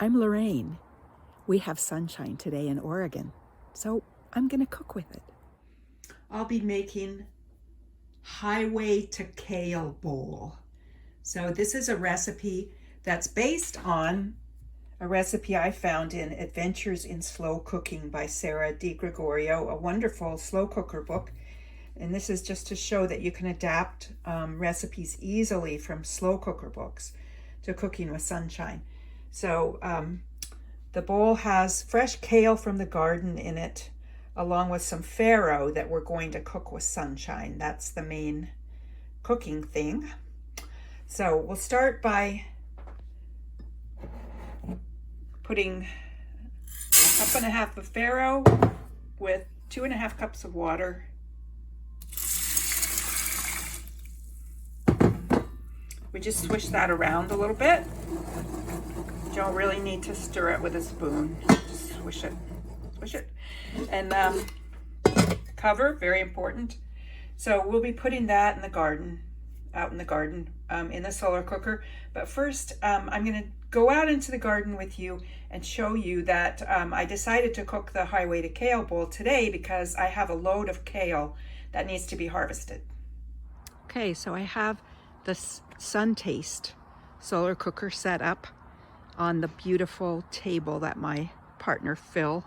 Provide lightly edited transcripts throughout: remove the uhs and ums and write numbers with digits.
I'm Lorraine. We have sunshine today in Oregon, so I'm gonna cook with it. I'll be making Highway to Kale Bowl. So this is a recipe that's based on a recipe I found in Adventures in Slow Cooking by Sarah DiGregorio, a wonderful slow cooker book. And this is just to show that you can adapt recipes easily from slow cooker books to cooking with sunshine. So the bowl has fresh kale from the garden in it, along with some farro that we're going to cook with sunshine. That's the main cooking thing. So we'll start by putting 1.5 cups of farro with 2.5 cups of water. We just swish that around a little bit. You don't really need to stir it with a spoon. Just swish it, and cover, very important. So we'll be putting that in the garden, out in the garden, in the solar cooker. But first, I'm going to go out into the garden with you and show you that I decided to cook the Highway to Kale Bowl today because I have a load of kale that needs to be harvested. Okay, so I have the Sun Taste solar cooker set up on the beautiful table that my partner Phil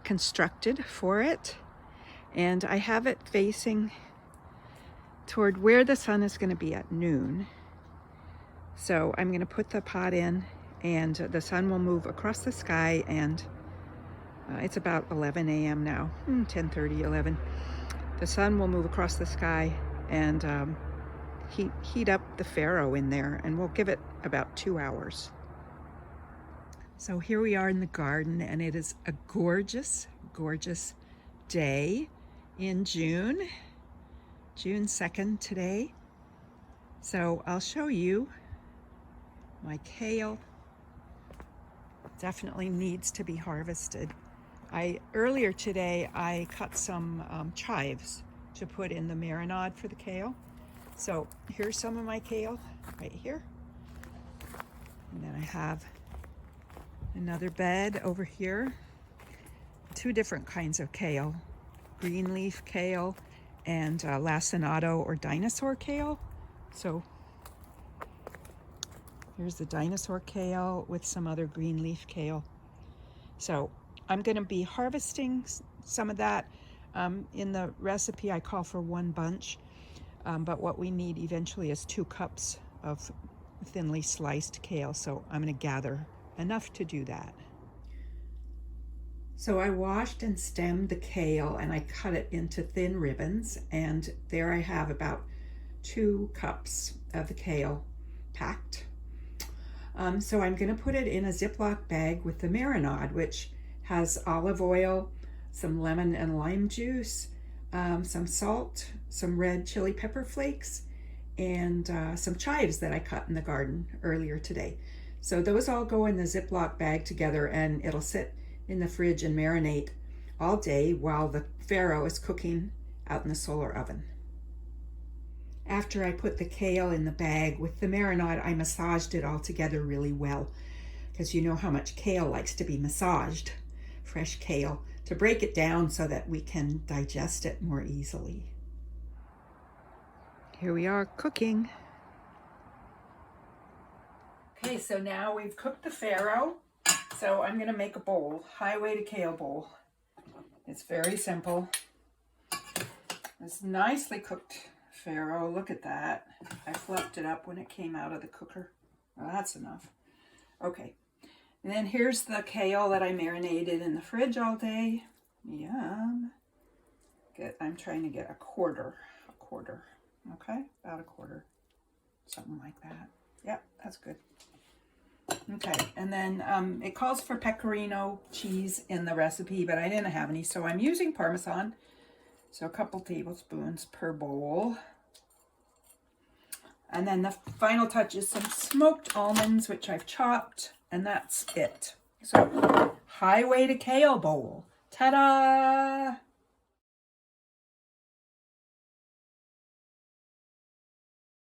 constructed for it, and I have it facing toward where the sun is going to be at noon. So I'm going to put the pot in, and the sun will move across the sky, and it's about 11 a.m. now, 10:30, 11. The sun will move across the sky and heat up the farro in there, and we'll give it about 2 hours. So here we are in the garden, and it is a gorgeous, gorgeous day in June 2nd today. So I'll show you my kale. Definitely needs to be harvested. Earlier today I cut some chives to put in the marinade for the kale. So here's some of my kale right here. And then I have another bed over here. 2 different kinds of kale. Green leaf kale and lacinato or dinosaur kale. So here's the dinosaur kale with some other green leaf kale. So I'm going to be harvesting some of that. In the recipe I call for 1 bunch, but what we need eventually is 2 cups of thinly sliced kale. So I'm going to gather enough to do that. So I washed and stemmed the kale and I cut it into thin ribbons, and there I have about 2 cups of the kale packed. So I'm going to put it in a Ziploc bag with the marinade, which has olive oil, some lemon and lime juice, some salt, some red chili pepper flakes, and some chives that I cut in the garden earlier today. So those all go in the Ziploc bag together, and it'll sit in the fridge and marinate all day while the farro is cooking out in the solar oven. After I put the kale in the bag with the marinade, I massaged it all together really well, because you know how much kale likes to be massaged, fresh kale, to break it down so that we can digest it more easily. Here we are cooking. Okay, so now we've cooked the farro. So I'm going to make a bowl, Highway to Kale Bowl. It's very simple. This nicely cooked farro, look at that. I fluffed it up when it came out of the cooker. Well, that's enough. Okay, and then here's the kale that I marinated in the fridge all day. Yum. I'm trying to get a quarter, okay? About a quarter, something like that. Yep, that's good. Okay, and then it calls for pecorino cheese in the recipe, but I didn't have any, so I'm using Parmesan. So a couple tablespoons per bowl. And then the final touch is some smoked almonds, which I've chopped, and that's it. So, Highway to Kale Bowl. Ta-da!